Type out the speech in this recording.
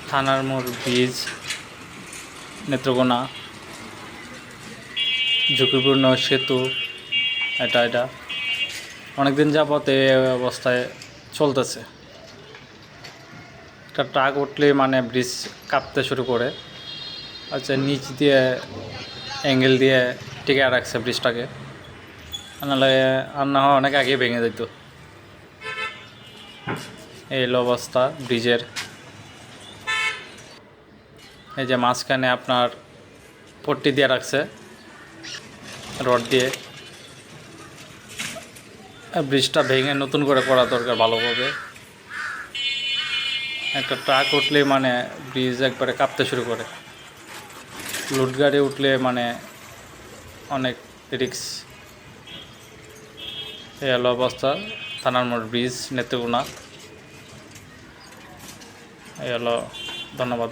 থানার মোড় ব্রিজ, নেত্রকোনা ঝুঁকিপূর্ণ সেতু। এটা অনেকদিন যাবত এই অবস্থায় চলতেছে। একটা ট্রাক উঠলেই মানে ব্রিজ কাঁপতে শুরু করে। আচ্ছা, নিচ দিয়ে অ্যাঙ্গেল দিয়ে টিকে রাখছে ব্রিজটাকে, নাহলে আর না হয় অনেক আগে ভেঙে যেত। এই হলো অবস্থা ব্রিজের। এই যে মাঝখানে আপনার পট্টি দিয়ে রাখছে রড দিয়ে। ব্রিজটা ভেঙে নতুন করে করা দরকার ভালোভাবে। একটা ট্রাক উঠলে মানে ব্রিজ একবারে কাঁপতে শুরু করে। লোড গাড়ি উঠলে মানে অনেক রিক্স। এই হলো অবস্থা থানার মোড় ব্রিজ, নেত্রকোনা। এই হলো, ধন্যবাদ।